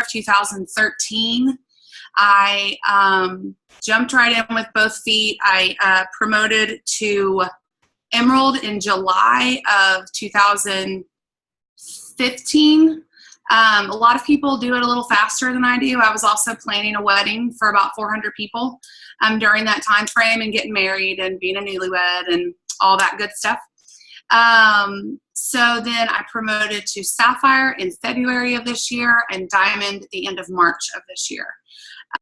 of 2013. I jumped right in with both feet. I promoted to Emerald in July of 2015. A lot of people do it a little faster than I do. I was also planning a wedding for about 400 people during that time frame, and getting married and being a newlywed and all that good stuff. So then I promoted to Sapphire in February of this year and Diamond at the end of March of this year.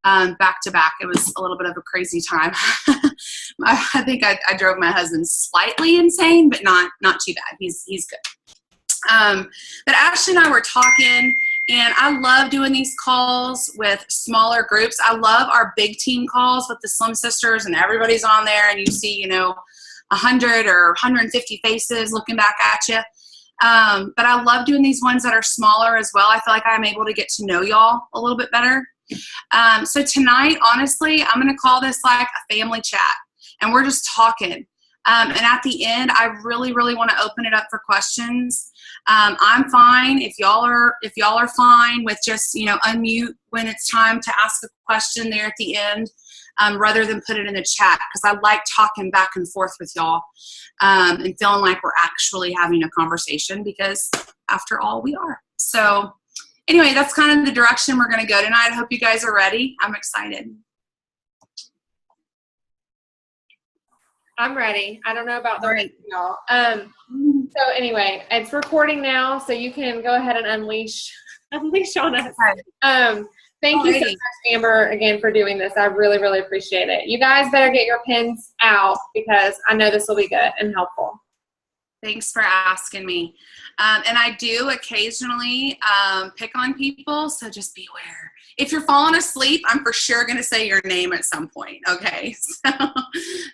Back to back. It was a little bit of a crazy time. I think I drove my husband slightly insane, but not too bad. He's good. But Ashley and I were talking, and I love doing these calls with smaller groups. I love our big team calls with the Slim Sisters, and everybody's on there, and you see, 100 or 150 faces looking back at you. But I love doing these ones that are smaller as well. I feel like I'm able to get to know y'all a little bit better. So tonight, honestly, I'm going to call this like a family chat, and we're just talking. And at the end, I really, really want to open it up for questions. I'm fine if y'all are fine with just, unmute when it's time to ask a question there at the end, rather than put it in the chat, because I like talking back and forth with y'all, and feeling like we're actually having a conversation, because after all, we are. So anyway, that's kind of the direction we're going to go tonight. I hope you guys are ready. I'm excited. I'm ready. I don't know about the rest of y'all. So anyway, it's recording now, so you can go ahead and unleash on us. Thank you so much, Amber, again, for doing this. I really, really appreciate it. You guys better get your pens out, because I know this will be good and helpful. Thanks for asking me. And I do occasionally pick on people, so just beware. If you're falling asleep, I'm for sure going to say your name at some point, okay? So,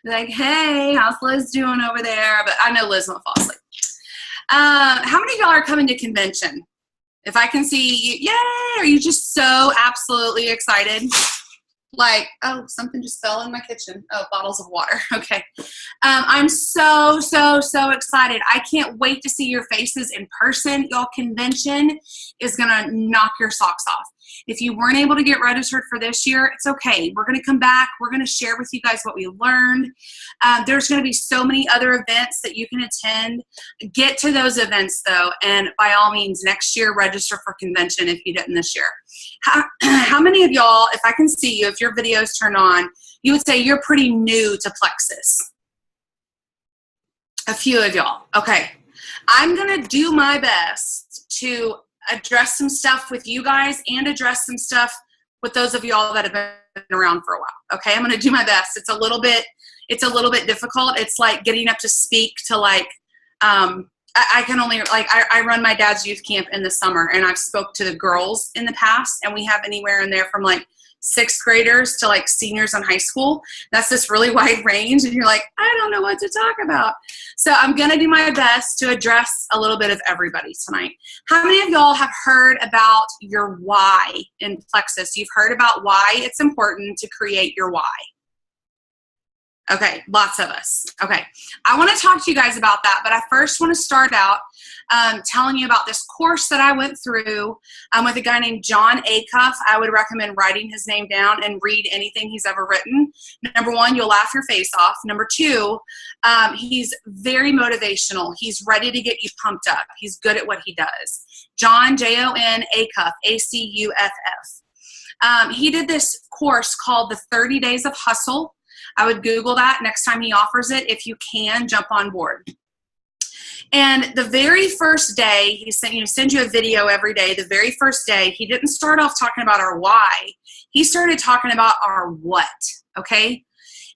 like, hey, how's Liz doing over there? But I know Liz won't fall asleep. How many of y'all are coming to convention? If I can see you, yay! Are you just so absolutely excited? Like, oh, something just fell in my kitchen. Oh, bottles of water. Okay. I'm so, so, so excited. I can't wait to see your faces in person. Y'all, convention is going to knock your socks off. If you weren't able to get registered for this year, it's okay. We're going to come back. We're going to share with you guys what we learned. There's going to be so many other events that you can attend. Get to those events, though, and by all means, next year, register for convention if you didn't this year. How many of y'all, if I can see you, if your video's turned on, you would say you're pretty new to Plexus? A few of y'all. Okay. I'm going to do my best to address some stuff with you guys and address some stuff with those of y'all that have been around for a while. Okay, I'm going to do my best. It's a little bit difficult. It's like getting up to speak to like, I can only, like, I run my dad's youth camp in the summer, and I've spoke to the girls in the past, and we have anywhere in there from like 6th graders to like seniors in high school. That's this really wide range, and you're like, I don't know what to talk about. So I'm going to do my best to address a little bit of everybody tonight. How many of y'all have heard about your why in Plexus? You've heard about why it's important to create your why. Okay, lots of us. Okay, I want to talk to you guys about that, but I first want to start out telling you about this course that I went through with a guy named John Acuff. I would recommend writing his name down and read anything he's ever written. Number one, you'll laugh your face off. Number two, he's very motivational. He's ready to get you pumped up. He's good at what he does. John, Jon Acuff, Acuff. He did this course called the 30 Days of Hustle. I would Google that next time he offers it. If you can, jump on board. And the very first day, he sends you a video every day. The very first day, he didn't start off talking about our why. He started talking about our what, okay?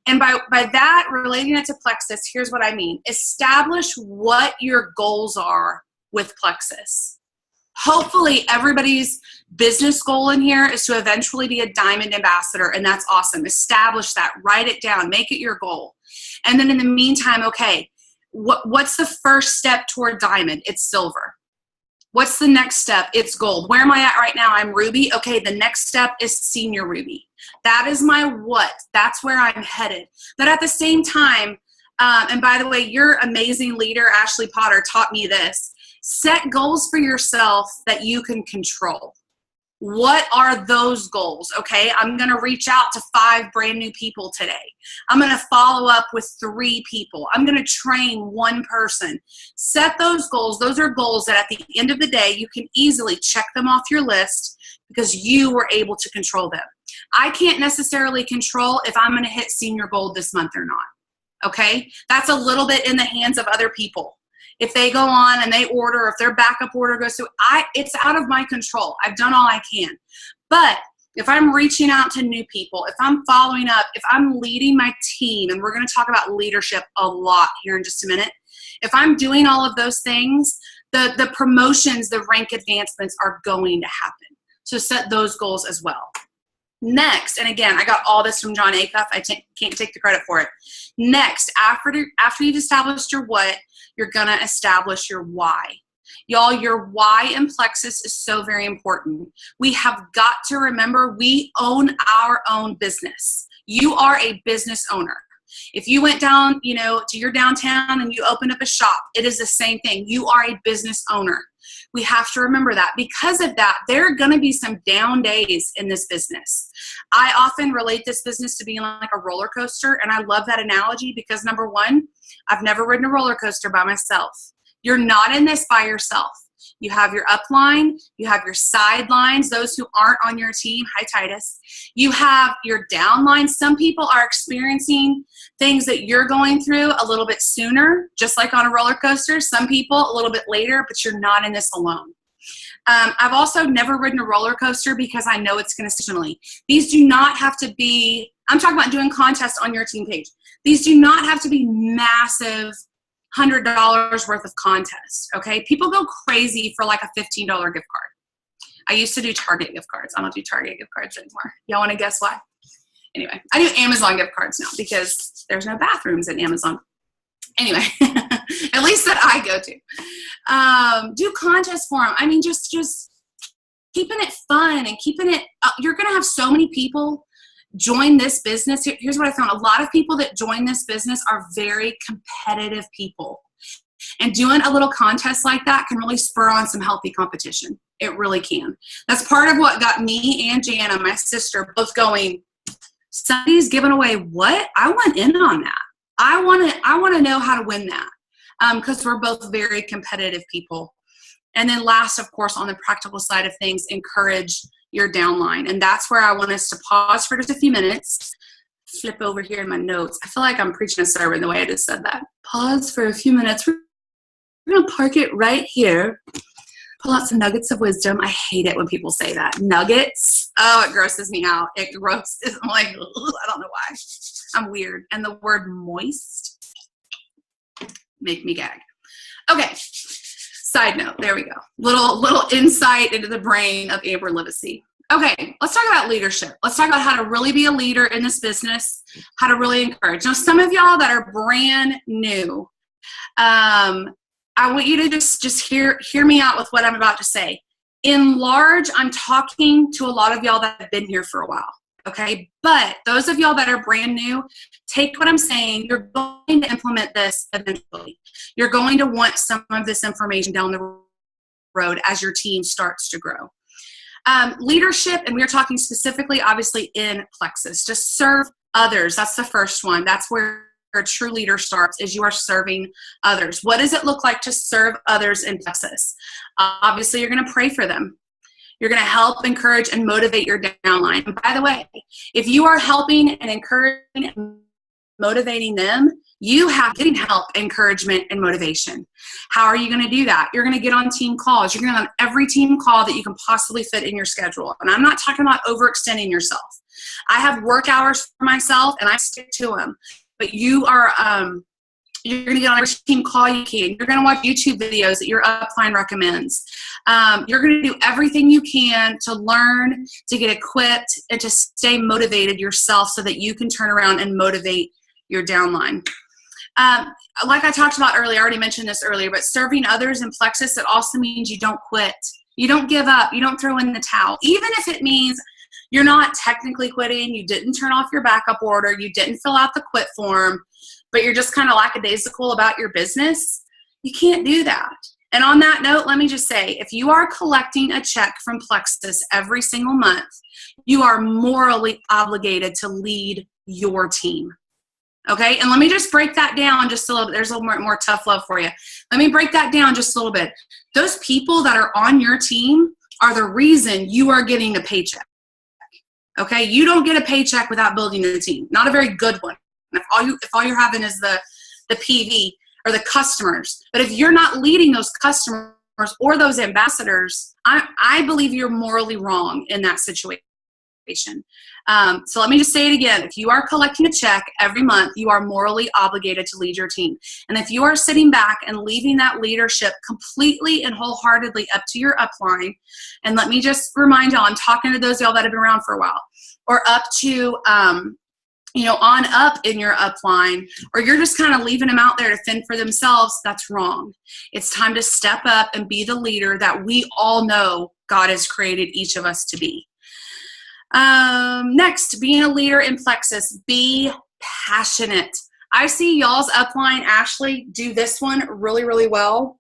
And by that, relating it to Plexus, here's what I mean. Establish what your goals are with Plexus. Hopefully everybody's business goal in here is to eventually be a diamond ambassador, and that's awesome. Establish that, write it down, make it your goal. And then in the meantime, okay, what's the first step toward diamond? It's silver. What's the next step? It's gold. Where am I at right now? I'm ruby. Okay, the next step is senior ruby. That is my what. That's where I'm headed. But at the same time, and by the way, your amazing leader, Ashley Potter, taught me this. Set goals for yourself that you can control. What are those goals? Okay, I'm going to reach out to 5 brand new people today. I'm going to follow up with 3 people. I'm going to train 1 person. Set those goals. Those are goals that at the end of the day, you can easily check them off your list because you were able to control them. I can't necessarily control if I'm going to hit senior gold this month or not. Okay, that's a little bit in the hands of other people. If they go on and they order, if their backup order goes through, it's out of my control. I've done all I can. But if I'm reaching out to new people, if I'm following up, if I'm leading my team, and we're going to talk about leadership a lot here in just a minute, if I'm doing all of those things, the promotions, the rank advancements are going to happen. So set those goals as well. Next, and again, I got all this from John Acuff. I can't take the credit for it. Next, after you've established your what, you're going to establish your why. Y'all, your why in Plexus is so very important. We have got to remember we own our own business. You are a business owner. If you went down, to your downtown and you opened up a shop, it is the same thing. You are a business owner. We have to remember that. Because of that, there are going to be some down days in this business. I often relate this business to being like a roller coaster, and I love that analogy because, number one, I've never ridden a roller coaster by myself. You're not in this by yourself. You have your upline, you have your sidelines, those who aren't on your team. Hi, Titus. You have your downline. Some people are experiencing things that you're going through a little bit sooner, just like on a roller coaster. Some people a little bit later, but you're not in this alone. I've also never ridden a roller coaster because I know it's going to seasonally. These do not have to be, I'm talking about doing contests on your team page. These do not have to be massive $100 worth of contests, okay? People go crazy for like a $15 gift card. I used to do Target gift cards. I don't do Target gift cards anymore. Y'all want to guess why? Anyway, I do Amazon gift cards now because there's no bathrooms in Amazon. Anyway, at least that I go to. Do contests for them. I mean, just keeping it fun and keeping it, you're going to have so many people join this business. Here's what I found. A lot of people that join this business are very competitive people. And doing a little contest like that can really spur on some healthy competition. It really can. That's part of what got me and Jana, my sister, both going, somebody's giving away what? I want in on that. I want to know how to win that because we're both very competitive people. And then last, of course, on the practical side of things, encourage your downline. And that's where I want us to pause for just a few minutes. Flip over here in my notes. I feel like I'm preaching a sermon the way I just said that. Pause for a few minutes. We're going to park it right here. Pull out some nuggets of wisdom. I hate it when people say that. Nuggets. Oh, it grosses me out. It grosses. I'm like, ugh, I don't know why. I'm weird. And the word moist make me gag. Okay. Side note. There we go. Little insight into the brain of Amber Livesay. Okay. Let's talk about leadership. Let's talk about how to really be a leader in this business, how to really encourage. Now, some of y'all that are brand new, I want you to just hear me out with what I'm about to say. In large, I'm talking to a lot of y'all that have been here for a while, okay? But those of y'all that are brand new, take what I'm saying. You're going to implement this eventually. You're going to want some of this information down the road as your team starts to grow. Leadership, and we're talking specifically, obviously, in Plexus. Just serve others. That's the first one. That's where a true leader starts, is you are serving others. What does it look like to serve others in Plexus? Obviously, you're going to pray for them. You're going to help, encourage, and motivate your downline. And by the way, if you are helping and encouraging and motivating them, you have getting help, encouragement, and motivation. How are you going to do that? You're going to get on team calls. You're going to get on every team call that you can possibly fit in your schedule. And I'm not talking about overextending yourself. I have work hours for myself, and I stick to them. But you are, you're going to get on every team call you can. You're going to watch YouTube videos that your upline recommends. You're going to do everything you can to learn, to get equipped, and to stay motivated yourself so that you can turn around and motivate your downline. Like I talked about earlier, I already mentioned this earlier, but serving others in Plexus, it also means you don't quit. You don't give up. You don't throw in the towel. Even if it means you're not technically quitting, you didn't turn off your backup order, you didn't fill out the quit form, but you're just kind of lackadaisical about your business, you can't do that. And on that note, let me just say, if you are collecting a check from Plexus every single month, you are morally obligated to lead your team. Okay, and let me just break that down just a little bit. There's a little more tough love for you. Let me break that down just a little bit. Those people that are on your team are the reason you are getting a paycheck. Okay, you don't get a paycheck without building a team. Not a very good one. If all you're having is the PV or the customers, but if you're not leading those customers or those ambassadors, I believe you're morally wrong in that situation. So let me just say it again. If you are collecting a check every month, you are morally obligated to lead your team. And if you are sitting back and leaving that leadership completely and wholeheartedly up to your upline, and let me just remind y'all, I'm talking to those of y'all that have been around for a while, or up to, on up in your upline, or you're just kind of leaving them out there to fend for themselves, that's wrong. It's time to step up and be the leader that we all know God has created each of us to be. Next, being a leader in Plexus, be passionate. I see y'all's upline, Ashley, do this one really, really well.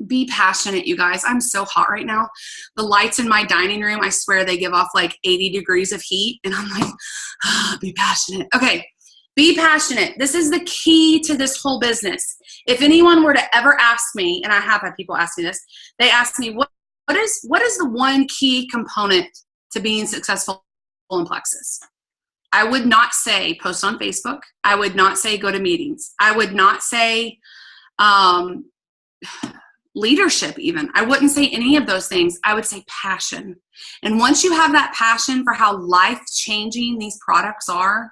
Be passionate, you guys. I'm so hot right now. The lights in my dining room, I swear they give off like 80 degrees of heat. And I'm like, be passionate. Okay, be passionate. This is the key to this whole business. If anyone were to ever ask me, and I have had people ask me this, they ask me, what is the one key component to being successful in Plexus? I would not say post on Facebook. I would not say go to meetings. I would not say leadership even. I wouldn't say any of those things. I would say passion. And once you have that passion for how life-changing these products are,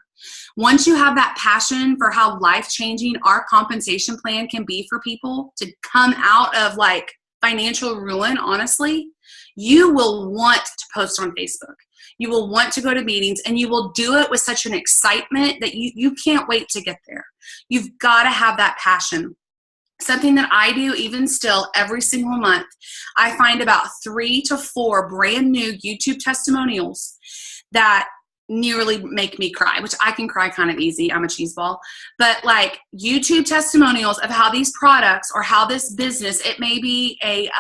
once you have that passion for how life-changing our compensation plan can be for people to come out of like financial ruin, honestly, you will want to post on Facebook. You will want to go to meetings, and you will do it with such an excitement that you can't wait to get there. You've got to have that passion. Something that I do even still every single month, I find about 3 to 4 brand new YouTube testimonials that nearly make me cry, which I can cry kind of easy. I'm a cheeseball. But like YouTube testimonials of how these products or how this business, it may be a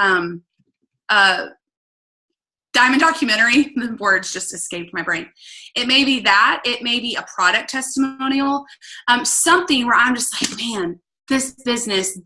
diamond documentary, the words just escaped my brain. It may be that, it may be a product testimonial, something where I'm just like, man, this business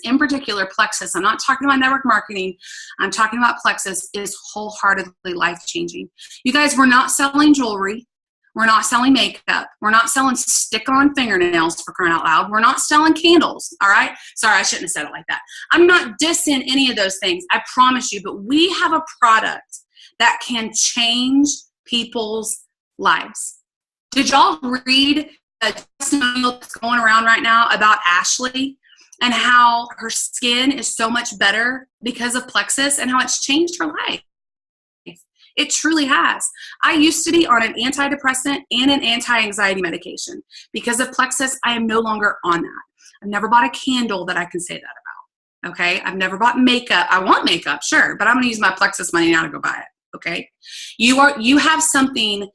in particular, Plexus, I'm not talking about network marketing, I'm talking about Plexus, is wholeheartedly life-changing. You guys, we're not selling jewelry. We're not selling makeup. We're not selling stick-on fingernails, for crying out loud. We're not selling candles, all right? Sorry, I shouldn't have said it like that. I'm not dissing any of those things, I promise you, but we have a product that can change people's lives. Did y'all read a testimonial that's going around right now about Ashley and how her skin is so much better because of Plexus and how it's changed her life? It truly has. I used to be on an antidepressant and an anti-anxiety medication. Because of Plexus, I am no longer on that. I've never bought a candle that I can say that about. Okay? I've never bought makeup. I want makeup, sure, but I'm going to use my Plexus money now to go buy it. Okay? You have something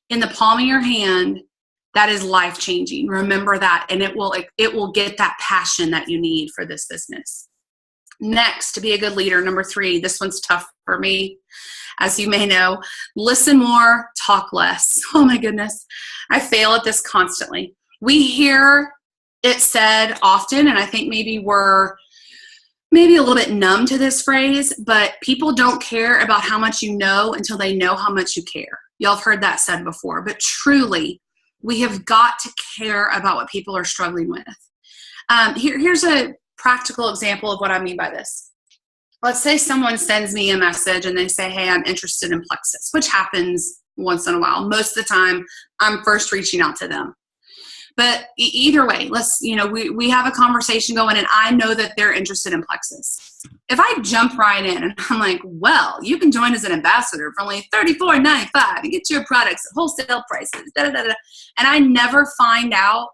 in the palm of your hand that is life-changing. Remember that, and it will get that passion that you need for this business. Next, to be a good leader, number 3, this one's tough for me. As you may know, listen more, talk less. Oh my goodness. I fail at this constantly. We hear it said often, and I think maybe we're a little bit numb to this phrase, but people don't care about how much you know until they know how much you care. Y'all have heard that said before, but truly, we have got to care about what people are struggling with. Here's a practical example of what I mean by this. Let's say someone sends me a message and they say, hey, I'm interested in Plexus, which happens once in a while. Most of the time, I'm first reaching out to them. But either way, we have a conversation going, and I know that they're interested in Plexus. If I jump right in and I'm like, well, you can join as an ambassador for only $34.95 and get your products at wholesale prices, and I never find out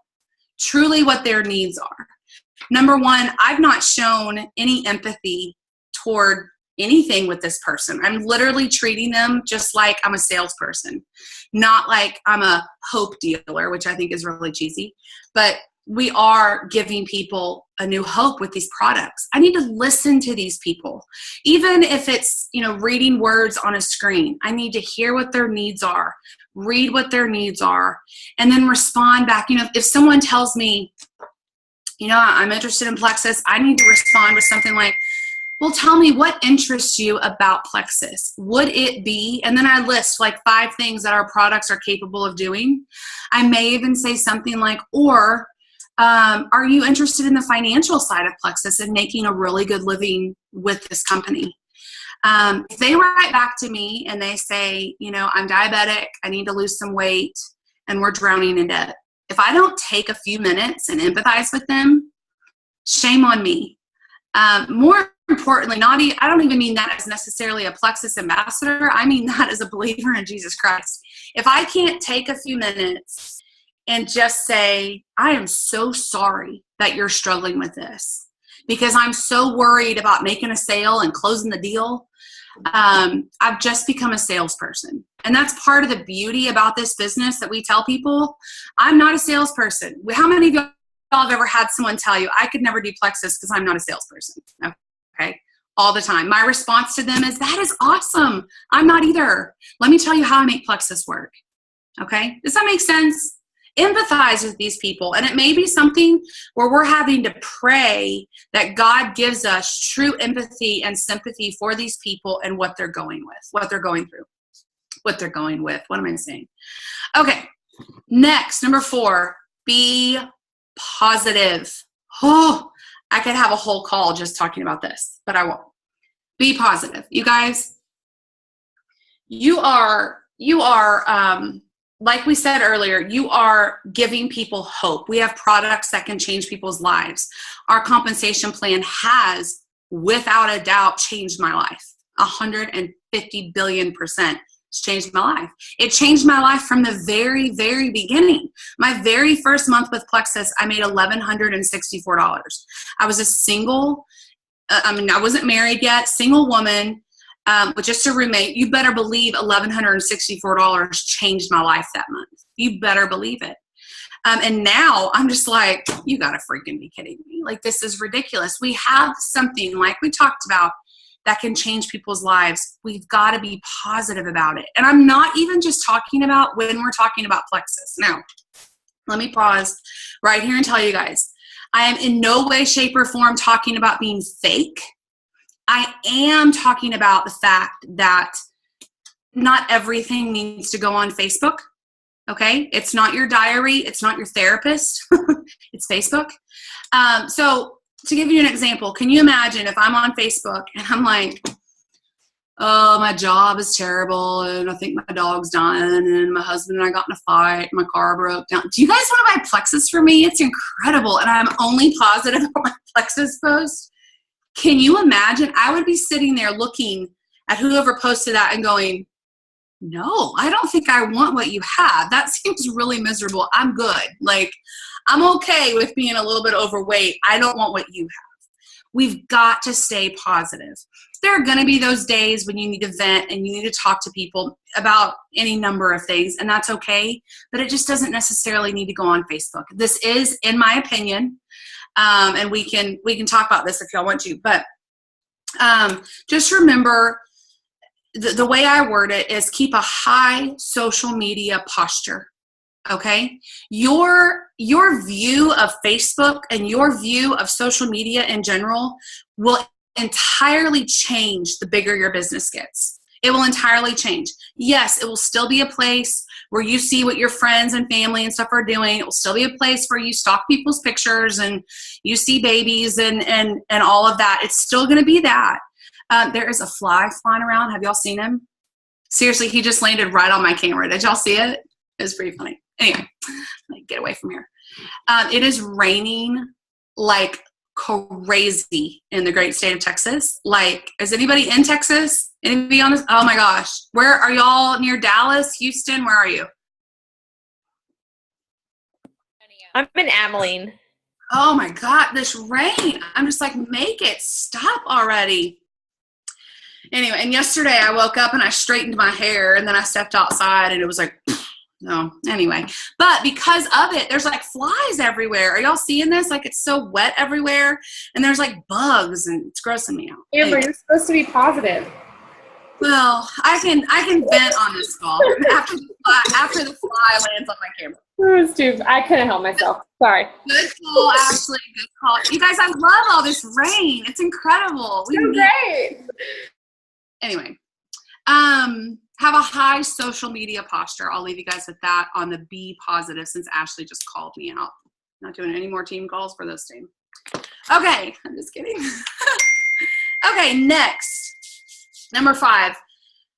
truly what their needs are. Number one, I've not shown any empathy toward anything with this person. I'm literally treating them just like I'm a salesperson, not like I'm a hope dealer, which I think is really cheesy. But we are giving people a new hope with these products. I need to listen to these people. Even if it's, reading words on a screen, I need to hear what their needs are, read what their needs are, and then respond back. If someone tells me, I'm interested in Plexus, I need to respond with something like, well, tell me what interests you about Plexus. Would it be, and then I list like 5 things that our products are capable of doing. I may even say something like, or are you interested in the financial side of Plexus and making a really good living with this company? If they write back to me and they say, I'm diabetic, I need to lose some weight, and we're drowning in debt. If I don't take a few minutes and empathize with them, shame on me. More importantly, I don't even mean that as necessarily a Plexus ambassador. I mean that as a believer in Jesus Christ. If I can't take a few minutes and just say, I am so sorry that you're struggling with this because I'm so worried about making a sale and closing the deal. I've just become a salesperson. And that's part of the beauty about this business that we tell people. I'm not a salesperson. How many of y'all have ever had someone tell you, I could never do Plexus because I'm not a salesperson? Okay. All the time. My response to them is, that is awesome. I'm not either. Let me tell you how I make Plexus work. Okay. Does that make sense? Empathize with these people. And it may be something where we're having to pray that God gives us true empathy and sympathy for these people and what they're going with, what they're going through, what they're going with. What am I saying? Okay. Next, number 4, be positive. Oh, I could have a whole call just talking about this, but I won't. Be positive. You guys, you are, like we said earlier, you are giving people hope. We have products that can change people's lives. Our compensation plan has, without a doubt, changed my life. 150 billion %. It's changed my life. It changed my life from the very, very beginning. My very first month with Plexus, I made $1,164. I was a single, I wasn't married yet, single woman, with just a roommate. You better believe $1,164 changed my life that month. You better believe it. And now I'm just like, you gotta freaking be kidding me. Like, this is ridiculous. We have something, like we talked about, that can change people's lives. We've got to be positive about it. And I'm not even just talking about when we're talking about Plexus. Now, let me pause right here and tell you guys, I am in no way, shape, or form talking about being fake. I am talking about the fact that not everything needs to go on Facebook. Okay? It's not your diary. It's not your therapist. It's Facebook. So to give you an example, can you imagine if I'm on Facebook and I'm like, oh, my job is terrible, and I think my dog's dying, and my husband and I got in a fight, my car broke down. Do you guys want to buy Plexus for me? It's incredible. And I'm only positive on my Plexus post. Can you imagine? I would be sitting there looking at whoever posted that and going, no, I don't think I want what you have. That seems really miserable. I'm good. Like, I'm okay with being a little bit overweight. I don't want what you have. We've got to stay positive. There are going to be those days when you need to vent and you need to talk to people about any number of things, and that's okay, but it just doesn't necessarily need to go on Facebook. This is, in my opinion, and we can talk about this if y'all want to, but just remember, the way I word it is keep a high social media posture. Okay. Your view of Facebook and your view of social media in general will entirely change the bigger your business gets. It will entirely change. Yes, it will still be a place where you see what your friends and family and stuff are doing. It will still be a place where you stalk people's pictures and you see babies and all of that. It's still going to be that. There is a fly flying around. Have y'all seen him? Seriously, he just landed right on my camera. Did y'all see it? It was pretty funny. Anyway, get away from here. It is raining like crazy in the great state of Texas. Like, is anybody in Texas? Anybody on this? Oh my gosh. Where are y'all? Near Dallas, Houston? Where are you? I'm in Abilene. Oh my God, this rain. I'm just like, make it stop already. Anyway, and yesterday I woke up and I straightened my hair and then I stepped outside and it was like No, anyway, but because of it, there's like flies everywhere. Are y'all seeing this? Like it's so wet everywhere, and there's like bugs, and it's grossing me out. Amber, Anyway. you're supposed to be positive. Well, I can vent on this call after the fly lands on my camera. Oh, stupid. I couldn't help myself. Sorry. Good call, Ashley. Good call. You guys, I love all this rain. It's incredible. So great. Anyway, have a high social media posture. I'll leave you guys with that on the be positive since Ashley just called me out. Not doing any more team calls for this team. Okay, I'm just kidding. Okay, next. Number 5,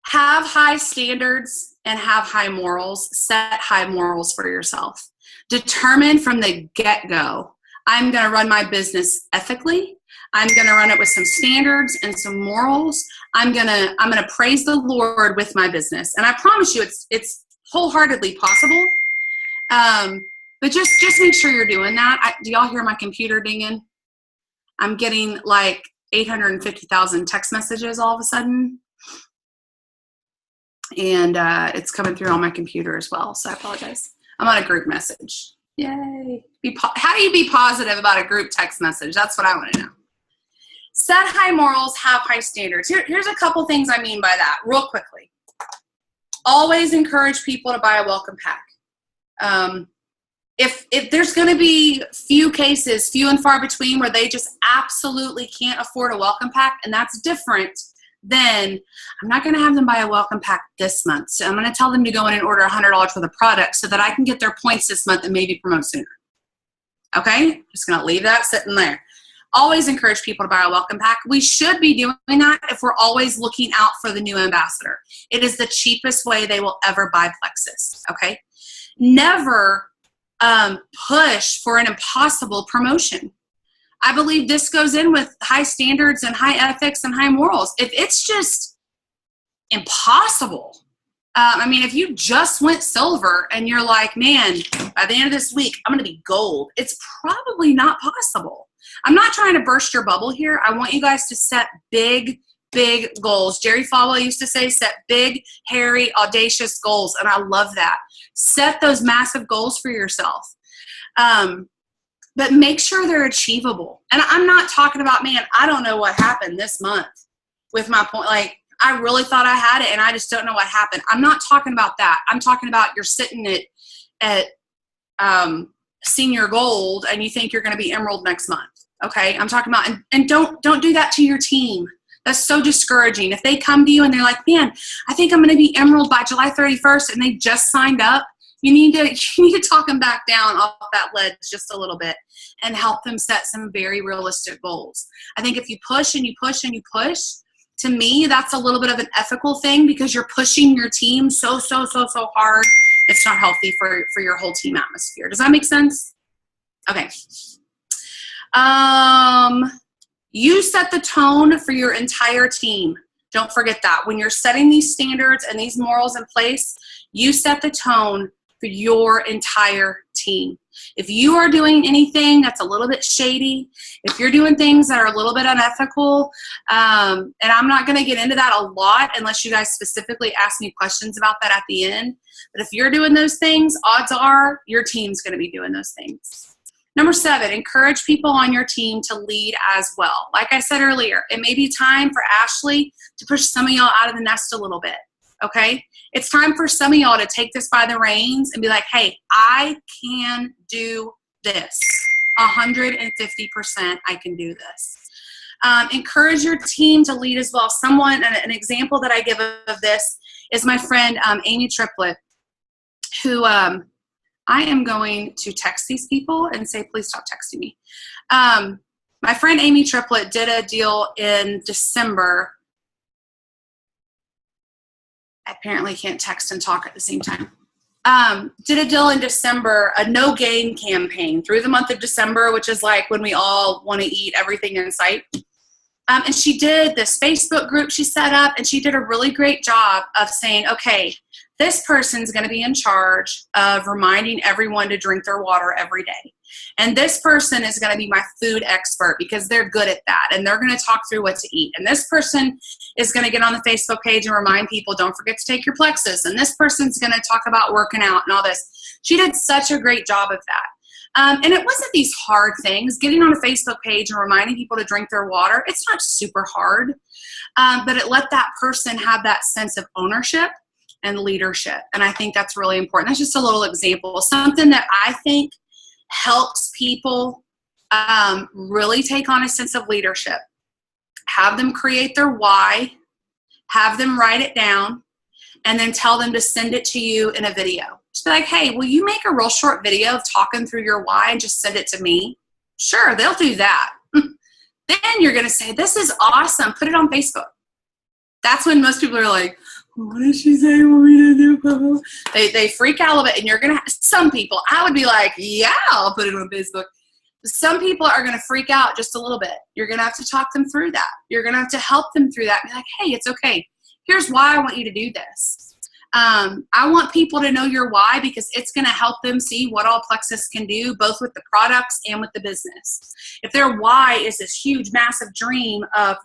have high standards and have high morals. Set high morals for yourself. Determine from the get-go, I'm going to run my business ethically. I'm going to run it with some standards and some morals. I'm going to praise the Lord with my business. And I promise you it's wholeheartedly possible. But just make sure you're doing that. Do y'all hear my computer dinging? I'm getting like 850,000 text messages all of a sudden. And it's coming through on my computer as well. So I apologize. I'm on a group message. Yay. How do you be positive about a group text message? That's what I want to know. Set high morals, have high standards. Here's a couple things I mean by that real quickly. Always encourage people to buy a welcome pack. If there's going to be few cases, few and far between, where they just absolutely can't afford a welcome pack, and that's different, then I'm not going to have them buy a welcome pack this month. So I'm going to tell them to go in and order $100 for the product so that I can get their points this month and maybe promote sooner. Okay? Just going to leave that sitting there. Always encourage people to buy a welcome pack. We should be doing that if we're always looking out for the new ambassador. It is the cheapest way they will ever buy Plexus. Okay? Never push for an impossible promotion. I believe this goes in with high standards and high ethics and high morals. If it's just impossible, if you just went silver and you're like, man, by the end of this week, I'm going to be gold, it's probably not possible. I'm not trying to burst your bubble here. I want you guys to set big goals. Jerry Falwell used to say, set big, hairy, audacious goals, and I love that. Set those massive goals for yourself. But make sure they're achievable. And I'm not talking about, man, I don't know what happened this month with my point. Like, I really thought I had it, and I just don't know what happened. I'm not talking about that. I'm talking about you're sitting at senior gold, and you think you're going to be emerald next month. Okay, I'm talking about, and don't do that to your team. That's so discouraging. If they come to you and they're like, man, I think I'm going to be emerald by July 31st, and they just signed up, you need to talk them back down off that ledge just a little bit and help them set some very realistic goals. I think if you push and you push and you push, to me, that's a little bit of an ethical thing because you're pushing your team so hard. It's not healthy for your whole team atmosphere. Does that make sense? Okay. You set the tone for your entire team. Don't forget that. When you're setting these standards and these morals in place, you set the tone for your entire team. If you are doing anything that's a little bit shady, if you're doing things that are a little bit unethical, and I'm not going to get into that a lot unless you guys specifically ask me questions about that at the end, but if you're doing those things, odds are your team's going to be doing those things. Number 7, encourage people on your team to lead as well. Like I said earlier, it may be time for Ashley to push some of y'all out of the nest a little bit, okay? It's time for some of y'all to take this by the reins and be like, hey, I can do this. 150% I can do this. Encourage your team to lead as well. An example that I give of this is my friend Amy Triplett, who I am going to text these people and say, please stop texting me. My friend Amy Triplett did a deal in December. I apparently can't text and talk at the same time. Did a deal in December, a no gain campaign through the month of December, which is like when we all want to eat everything in sight. And she did this Facebook group she set up, and she did a really great job of saying, okay, this person's going to be in charge of reminding everyone to drink their water every day. And this person is going to be my food expert because they're good at that. And they're going to talk through what to eat. And this person is going to get on the Facebook page and remind people, don't forget to take your Plexus. And this person's going to talk about working out and all this. She did such a great job of that. And it wasn't these hard things. Getting on a Facebook page and reminding people to drink their water, it's not super hard. But it let that person have that sense of ownership and leadership. And I think that's really important. That's just a little example. Something that I think helps people really take on a sense of leadership. Have them create their why, have them write it down, and then tell them to send it to you in a video. Just be like, hey, will you make a real short video of talking through your why and just send it to me? Sure, they'll do that. Then you're going to say, this is awesome. Put it on Facebook. That's when most people are like, what did she say you want me to do? They freak out a little bit, and you're going to have some people. I would be like, yeah, I'll put it on Facebook. Some people are going to freak out just a little bit. You're going to have to talk them through that. You're going to have to help them through that. Be like, hey, it's okay. Here's why I want you to do this. I want people to know your why because it's going to help them see what all Plexus can do, both with the products and with the business. If their why is this huge, massive dream of,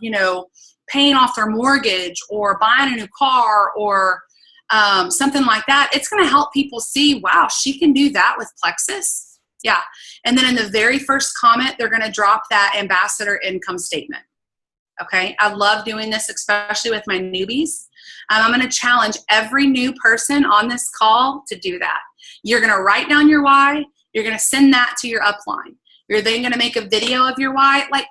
paying off their mortgage or buying a new car or something like that, it's going to help people see, wow, she can do that with Plexus. Yeah. And then in the very first comment, they're going to drop that ambassador income statement. Okay. I love doing this, especially with my newbies. I'm going to challenge every new person on this call to do that. You're going to write down your why. You're going to send that to your upline. You're then going to make a video of your why, like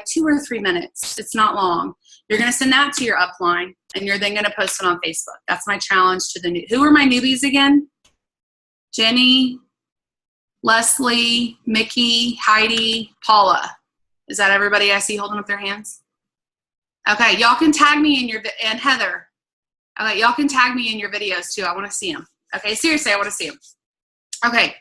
2 or 3 minutes. It's not long. You're going to send that to your upline, and you're then going to post it on Facebook. That's my challenge to the new. Who are my newbies again? Jenny, Leslie, Mickey, Heidi, Paula. Is that everybody I see holding up their hands? Okay, y'all can tag me in and Heather. Okay, y'all can tag me in your videos too. I want to see them. Okay, seriously, I want to see them. Okay.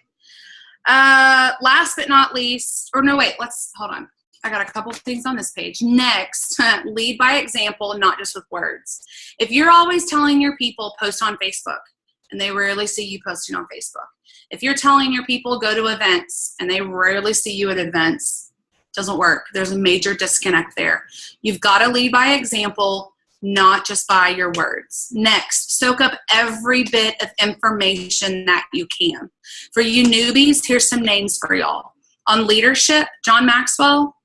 Last but not least, or no, wait, hold on. I got a couple of things on this page. Next, lead by example, not just with words. If you're always telling your people post on Facebook and they rarely see you posting on Facebook, if you're telling your people go to events and they rarely see you at events, it doesn't work. There's a major disconnect there. You've got to lead by example, not just by your words. Next, soak up every bit of information that you can. For you newbies, here's some names for y'all. On leadership, John Maxwell,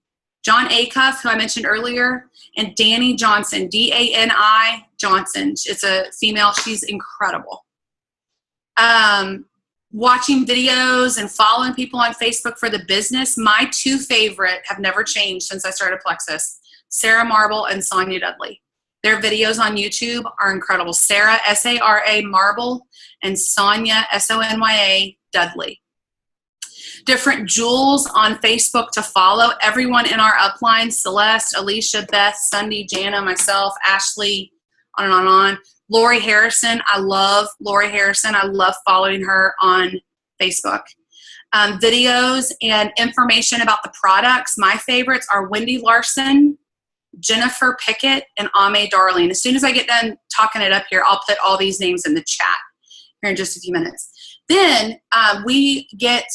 John Acuff, who I mentioned earlier, and Danny Johnson, D-A-N-I Johnson. It's a female. She's incredible. Watching videos and following people on Facebook for the business, my two favorite have never changed since I started Plexus, Sarah Marble and Sonia Dudley. Their videos on YouTube are incredible. Sarah, S-A-R-A, Marble, and Sonia, S-O-N-Y-A, Dudley. Different jewels on Facebook to follow. Everyone in our upline, Celeste, Alicia, Beth, Sunday, Jana, myself, Ashley, on and on and on. Lori Harrison, I love Lori Harrison. I love following her on Facebook. Videos and information about the products. My favorites are Wendy Larson, Jennifer Pickett, and Ame Darling. As soon as I get done talking it up here, I'll put all these names in the chat here in just a few minutes. Then we get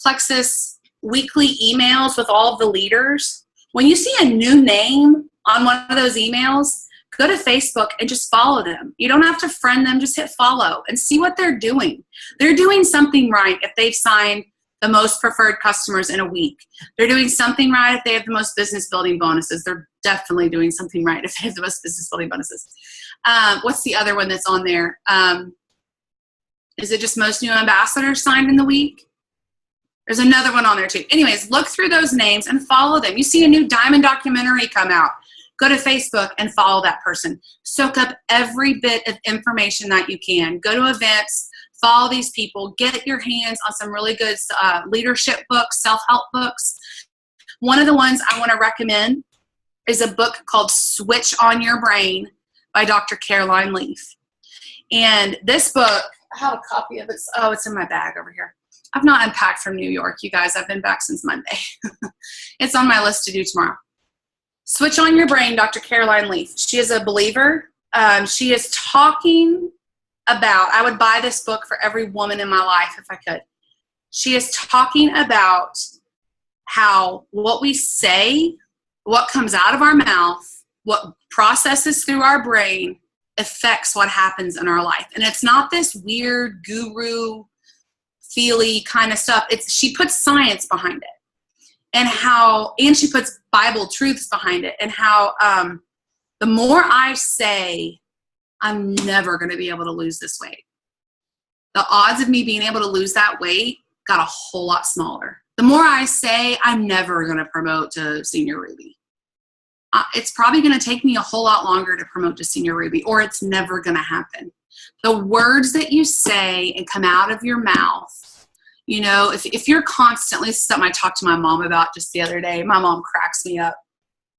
Plexus weekly emails with all of the leaders. When you see a new name on one of those emails, go to Facebook and just follow them. You don't have to friend them, just hit follow and see what they're doing. They're doing something right if they've signed the most preferred customers in a week. They're doing something right if they have the most business building bonuses. They're definitely doing something right if they have the most business building bonuses. What's the other one that's on there? Is it just most new ambassadors signed in the week? There's another one on there too. Anyways, look through those names and follow them. You see a new Diamond documentary come out, go to Facebook and follow that person. Soak up every bit of information that you can. Go to events, follow these people, get your hands on some really good leadership books, self-help books. One of the ones I want to recommend is a book called Switch on Your Brain by Dr. Caroline Leaf. And this book, I have a copy of it. Oh, it's in my bag over here. I've not unpacked from New York, you guys. I've been back since Monday. It's on my list to do tomorrow. Switch on Your Brain, Dr. Caroline Leaf. She is a believer. She is talking about, I would buy this book for every woman in my life if I could. She is talking about how what we say, what comes out of our mouth, what processes through our brain affects what happens in our life. And it's not this weird guru feely kind of stuff. She puts science behind it, and she puts Bible truths behind it, and how the more I say, I'm never going to be able to lose this weight, the odds of me being able to lose that weight got a whole lot smaller. The more I say, I'm never going to promote to Senior Ruby, it's probably going to take me a whole lot longer to promote to Senior Ruby, or it's never going to happen. The words that you say and come out of your mouth, you know, if you're constantly, something I talked to my mom about just the other day, my mom cracks me up.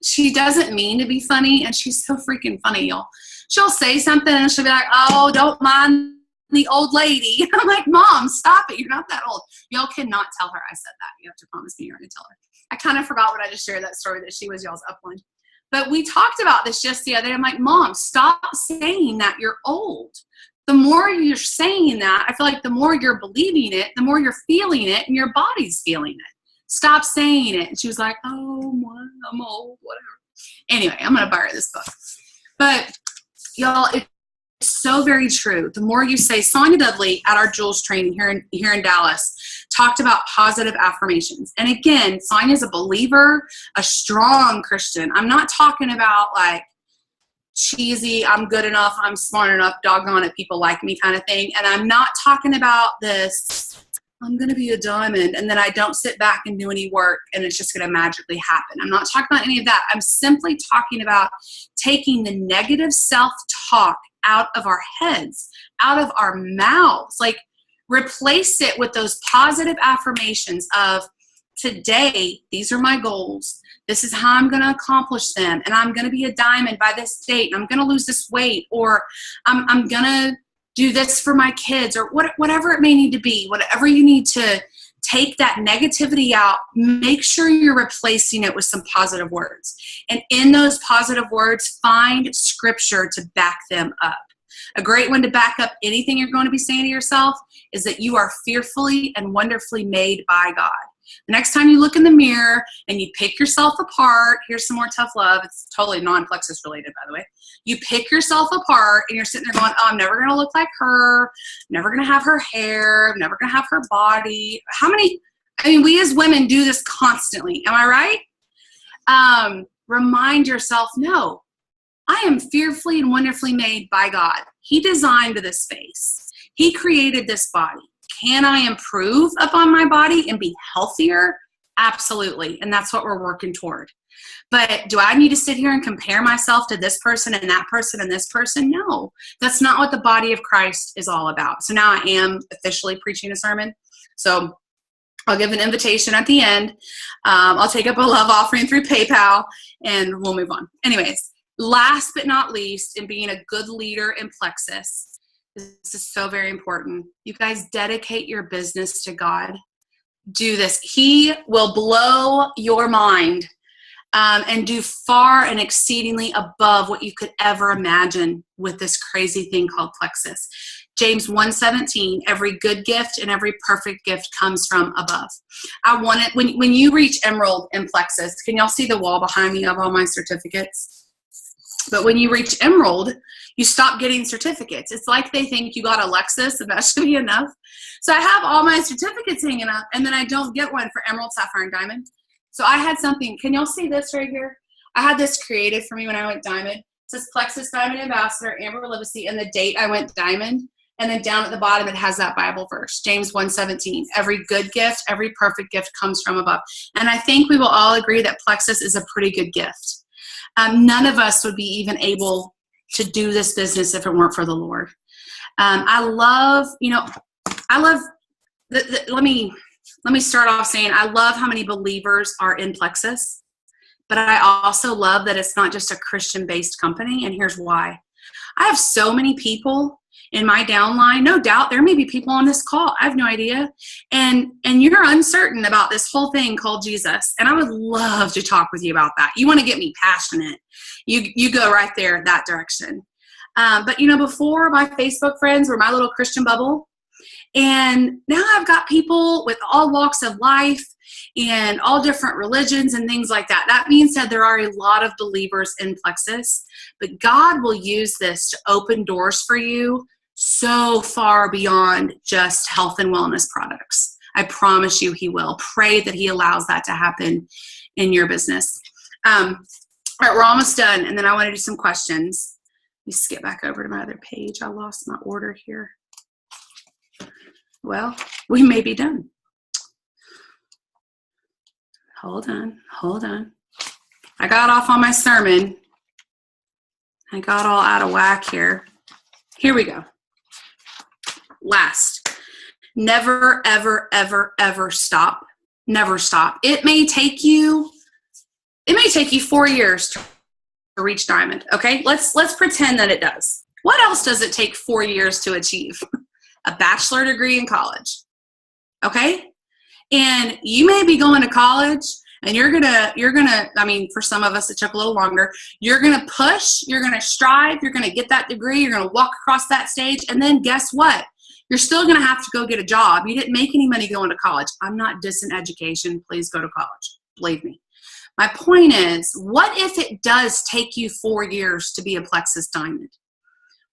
She doesn't mean to be funny, and she's so freaking funny, y'all. She'll say something and she'll be like, oh, don't mind the old lady. I'm like, Mom, stop it. You're not that old. Y'all cannot tell her I said that. You have to promise me you're going to tell her. I kind of forgot what I just shared, that story that she was y'all's upline. But we talked about this just the other day. I'm like, Mom, stop saying that you're old. The more you're saying that, I feel like the more you're believing it, the more you're feeling it, and your body's feeling it. Stop saying it. And she was like, oh, I'm old, whatever. Anyway, I'm going to borrow this book. But y'all, it's so very true. The more you say, Sonia Dudley at our Jules training here in Dallas talked about positive affirmations. And again, Sonia's a believer, a strong Christian. I'm not talking about like cheesy, I'm good enough, I'm smart enough, doggone it, people like me kind of thing. And I'm not talking about this, I'm going to be a diamond, and then I don't sit back and do any work and it's just going to magically happen. I'm not talking about any of that. I'm simply talking about taking the negative self-talk out of our heads, out of our mouths. Like, replace it with those positive affirmations of, today, these are my goals. This is how I'm going to accomplish them. And I'm going to be a diamond by this date. And I'm going to lose this weight. Or I'm going to do this for my kids, or whatever it may need to be. Whatever you need to take that negativity out, make sure you're replacing it with some positive words. And in those positive words, find scripture to back them up. A great one to back up anything you're going to be saying to yourself is that you are fearfully and wonderfully made by God. The next time you look in the mirror and you pick yourself apart, here's some more tough love. It's totally non-plexus related, by the way. You pick yourself apart and you're sitting there going, oh, I'm never going to look like her. I'm never going to have her hair. I'm never going to have her body. We as women do this constantly. Am I right? Remind yourself, no, I am fearfully and wonderfully made by God. He designed this face. He created this body. Can I improve upon my body and be healthier? Absolutely. And that's what we're working toward. But do I need to sit here and compare myself to this person and that person and this person? No, that's not what the body of Christ is all about. So now I am officially preaching a sermon. So I'll give an invitation at the end. I'll take up a love offering through PayPal and we'll move on. Anyways, last but not least, in being a good leader in Plexus, this is so very important. You guys dedicate your business to God. Do this. He will blow your mind and do far and exceedingly above what you could ever imagine with this crazy thing called Plexus. James 1:17, every good gift and every perfect gift comes from above. I want it, when you reach Emerald in Plexus, can y'all see the wall behind me of all my certificates? But when you reach Emerald, you stop getting certificates. It's like they think you got a Lexus and that should be enough. So I have all my certificates hanging up, and then I don't get one for Emerald, Sapphire, and Diamond. So I had something. Can y'all see this right here? I had this created for me when I went Diamond. It says Plexus Diamond Ambassador, Amber Livesay, and the date I went Diamond. And then down at the bottom, it has that Bible verse, James 1:17. Every good gift, every perfect gift comes from above. And I think we will all agree that Plexus is a pretty good gift. None of us would be even able to do this business if it weren't for the Lord. Let me start off saying I love how many believers are in Plexus, but I also love that it's not just a Christian-based company, and here's why. I have so many people in my downline. No doubt there may be people on this call. I have no idea. And you're uncertain about this whole thing called Jesus. And I would love to talk with you about that. You want to get me passionate. You go right there that direction. But, you know, before my Facebook friends were my little Christian bubble. And now I've got people with all walks of life and all different religions and things like that. That being said, there are a lot of believers in Plexus, but God will use this to open doors for you so far beyond just health and wellness products. I promise you he will. Pray that he allows that to happen in your business. All right, we're almost done, and then I want to do some questions. Let me skip back over to my other page. I lost my order here. Well, we may be done. Hold on. I got off on my sermon. I got all out of whack here. Here we go. Last. Never, ever, ever, ever stop. Never stop. It may take you 4 years to reach diamond. Okay, let's pretend that it does. What else does it take 4 years to achieve? A bachelor degree in college. Okay, and you may be going to college, and you're gonna. I mean, for some of us, it took a little longer. You're gonna push. You're gonna strive. You're gonna get that degree. You're gonna walk across that stage, and then guess what? You're still going to have to go get a job. You didn't make any money going to college. I'm not dissing education. Please go to college. Believe me. My point is, what if it does take you 4 years to be a Plexus Diamond?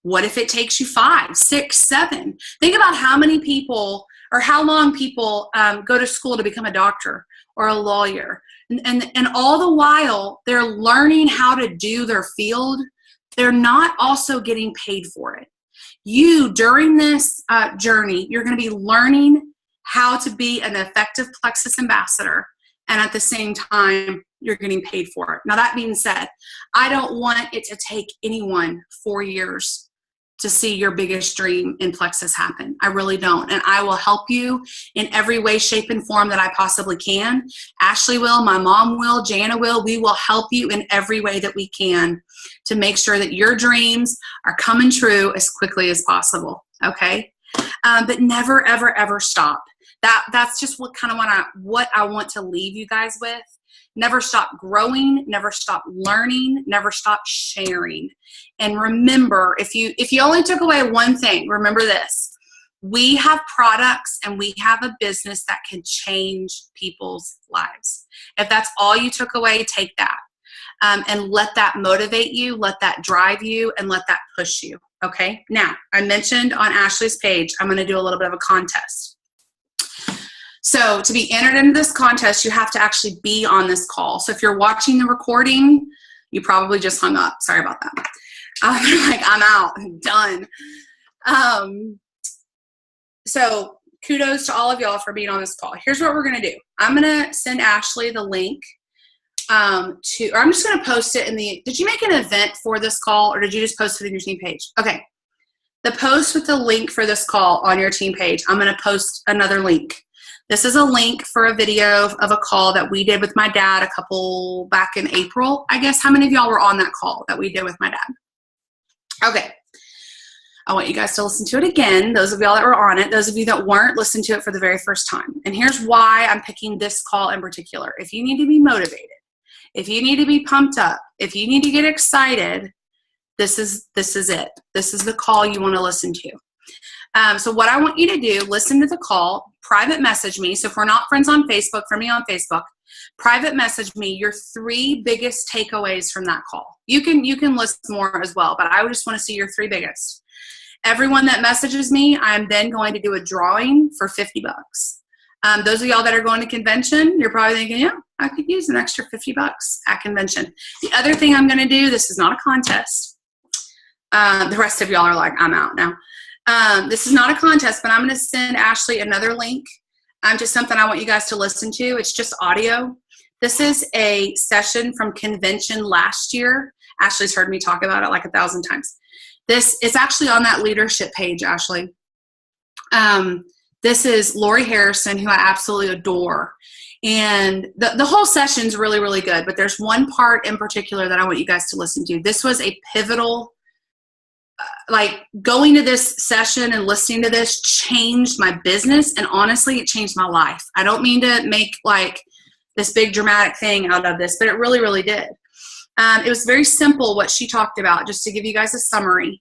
What if it takes you 5, 6, 7? Think about how many people or how long people go to school to become a doctor or a lawyer. And all the while, they're learning how to do their field. They're not also getting paid for it. You, during this journey, you're going to be learning how to be an effective Plexus ambassador, and at the same time, you're getting paid for it. Now, that being said, I don't want it to take anyone 4 years to see your biggest dream in Plexus happen. I really don't. And I will help you in every way, shape, and form that I possibly can. Ashley will, my mom will, Jana will. We will help you in every way that we can to make sure that your dreams are coming true as quickly as possible. Okay? But never, ever, ever stop. That's just what I want to leave you guys with. Never stop growing, never stop learning, never stop sharing. And remember, if you only took away one thing, remember this. We have products and we have a business that can change people's lives. If that's all you took away, take that. And let that motivate you, let that drive you, and let that push you. Okay? Now, I mentioned on Ashley's page, I'm going to do a little bit of a contest. So to be entered into this contest, you have to actually be on this call. So if you're watching the recording, you probably just hung up. Sorry about that. Like, I'm out. I'm done. So kudos to all of y'all for being on this call. Here's what we're going to do. I'm going to send Ashley the link I'm just going to post it did you make an event for this call, or did you just post it on your team page? Okay. The post with the link for this call on your team page, I'm going to post another link. This is a link for a video of a call that we did with my dad back in April. I guess, how many of y'all were on that call that we did with my dad? Okay. I want you guys to listen to it again. Those of y'all that were on it, those of you that weren't, listen to it for the very first time. And here's why I'm picking this call in particular. If you need to be motivated, if you need to be pumped up, if you need to get excited, this is it. This is the call you want to listen to. So what I want you to do, listen to the call, private message me. So if we're not friends on Facebook, for me on Facebook, private message me your 3 biggest takeaways from that call. You can list more as well, but I just want to see your 3 biggest. Everyone that messages me, I'm then going to do a drawing for $50. Those of y'all that are going to convention, you're probably thinking, yeah, I could use an extra $50 at convention. The other thing I'm going to do, this is not a contest. The rest of y'all are like, I'm out now. This is not a contest, but I'm going to send Ashley another link to something I want you guys to listen to. It's just audio. This is a session from convention last year. Ashley's heard me talk about it like 1,000 times. It's actually on that leadership page, Ashley. This is Lori Harrison, who I absolutely adore. And the whole session's really, really good, but there's one part in particular that I want you guys to listen to. This was a pivotal, going to this session and listening to this changed my business, and honestly, it changed my life. I don't mean to make this big dramatic thing out of this, but it really, really did. It was very simple what she talked about, just to give you guys a summary.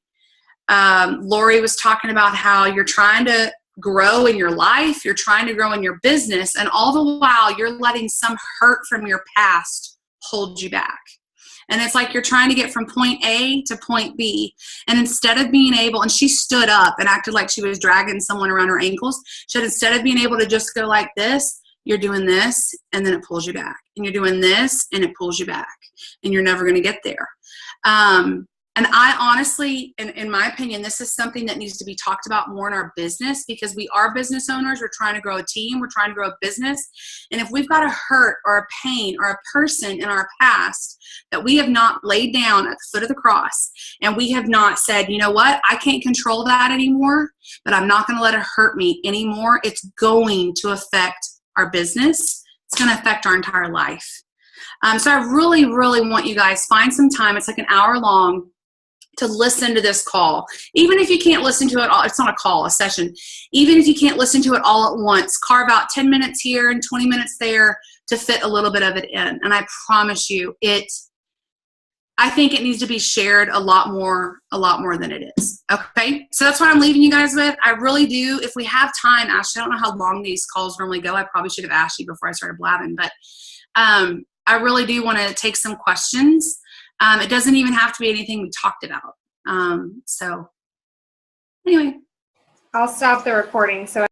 Lori was talking about how you're trying to grow in your life, you're trying to grow in your business, and all the while you're letting some hurt from your past hold you back. And it's like you're trying to get from point A to point B. And instead of being able, and she stood up and acted like she was dragging someone around her ankles. She said, instead of being able to just go like this, you're doing this, and then it pulls you back. And you're doing this, and it pulls you back. And you're never going to get there. And I honestly, in my opinion, this is something that needs to be talked about more in our business, because we are business owners. We're trying to grow a team. We're trying to grow a business. And if we've got a hurt or a pain or a person in our past that we have not laid down at the foot of the cross, and we have not said, you know what, I can't control that anymore, but I'm not going to let it hurt me anymore, it's going to affect our business. It's going to affect our entire life. So I really, really want you guys, find some time. It's like an hour long, to listen to this call. Even if you can't listen to it all, it's not a call, a session. Even if you can't listen to it all at once, carve out 10 minutes here and 20 minutes there to fit a little bit of it in. And I promise you, I think it needs to be shared a lot more than it is. Okay. So that's what I'm leaving you guys with. I really do. If we have time, Ashley, I don't know how long these calls normally go. I probably should have asked you before I started blabbing, but I really do want to take some questions. It doesn't even have to be anything we talked about. So anyway. I'll stop the recording. So